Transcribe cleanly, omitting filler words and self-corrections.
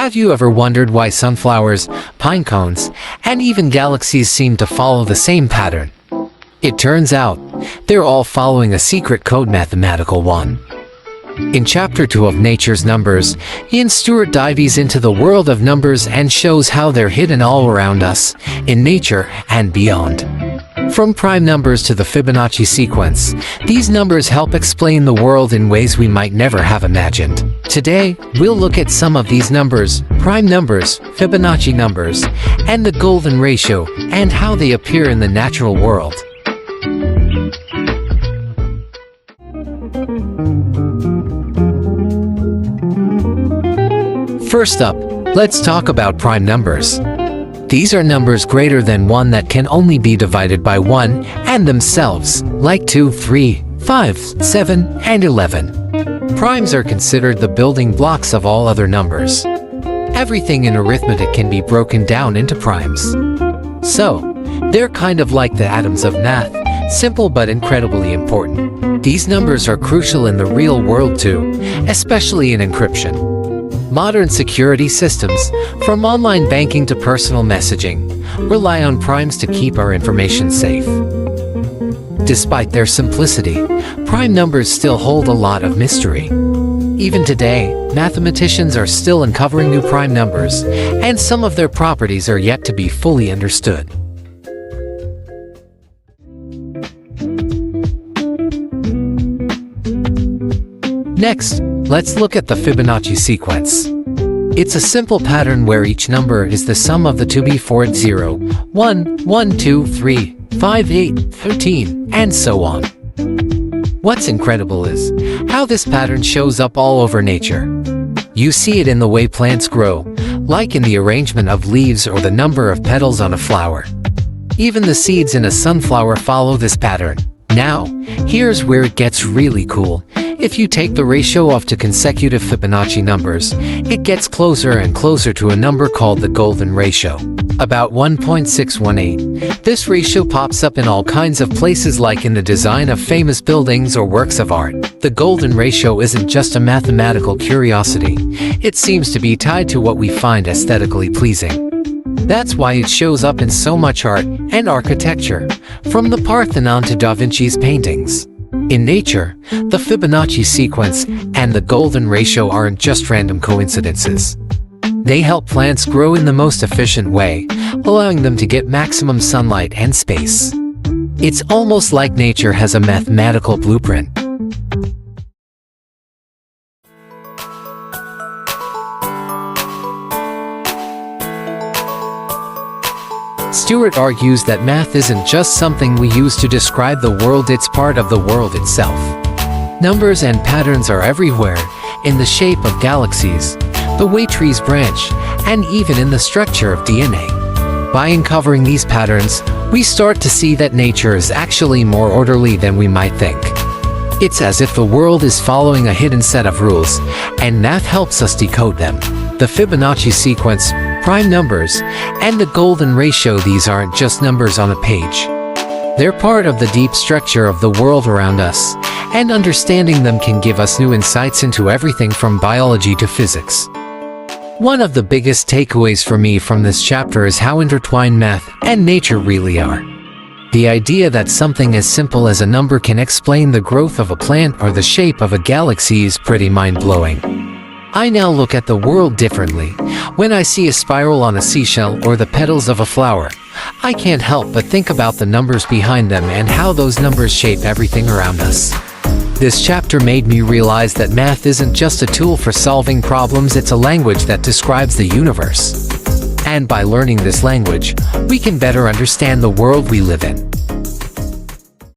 Have you ever wondered why sunflowers, pine cones, and even galaxies seem to follow the same pattern? It turns out, they're all following a secret code, mathematical one. In Chapter 2 of Nature's Numbers, Stewart dives into the world of numbers and shows how they're hidden all around us, in nature and beyond. From prime numbers to the Fibonacci sequence, these numbers help explain the world in ways we might never have imagined. Today, we'll look at some of these numbers, prime numbers, Fibonacci numbers, and the golden ratio, and how they appear in the natural world. First up, let's talk about prime numbers. These are numbers greater than 1 that can only be divided by 1 and themselves, like 2, 3, 5, 7, and 11. Primes are considered the building blocks of all other numbers. Everything in arithmetic can be broken down into primes. So, they're kind of like the atoms of math, simple but incredibly important. These numbers are crucial in the real world too, especially in encryption. Modern security systems, from online banking to personal messaging, rely on primes to keep our information safe. Despite their simplicity, prime numbers still hold a lot of mystery. Even today, mathematicians are still uncovering new prime numbers, and some of their properties are yet to be fully understood. Next, let's look at the Fibonacci sequence. It's a simple pattern where each number is the sum of the two before it: 0, 1, 1, 2, 3, 5, 8, 13, and so on. What's incredible is how this pattern shows up all over nature. You see it in the way plants grow, like in the arrangement of leaves or the number of petals on a flower. Even the seeds in a sunflower follow this pattern. Now, here's where it gets really cool. If you take the ratio of two consecutive Fibonacci numbers, it gets closer and closer to a number called the golden ratio. About 1.618. This ratio pops up in all kinds of places, like in the design of famous buildings or works of art. The golden ratio isn't just a mathematical curiosity. It seems to be tied to what we find aesthetically pleasing. That's why it shows up in so much art and architecture, from the Parthenon to Da Vinci's paintings. In nature, the Fibonacci sequence and the golden ratio aren't just random coincidences. They help plants grow in the most efficient way, allowing them to get maximum sunlight and space. It's almost like nature has a mathematical blueprint. Stewart argues that math isn't just something we use to describe the world, it's part of the world itself. Numbers and patterns are everywhere, in the shape of galaxies, the way trees branch, and even in the structure of DNA. By uncovering these patterns, we start to see that nature is actually more orderly than we might think. It's as if the world is following a hidden set of rules, and math helps us decode them. The Fibonacci sequence, prime numbers, and the golden ratio, these aren't just numbers on a page. They're part of the deep structure of the world around us, and understanding them can give us new insights into everything from biology to physics. One of the biggest takeaways for me from this chapter is how intertwined math and nature really are. The idea that something as simple as a number can explain the growth of a plant or the shape of a galaxy is pretty mind-blowing. I now look at the world differently. When I see a spiral on a seashell or the petals of a flower, I can't help but think about the numbers behind them and how those numbers shape everything around us. This chapter made me realize that math isn't just a tool for solving problems, it's a language that describes the universe. And by learning this language, we can better understand the world we live in.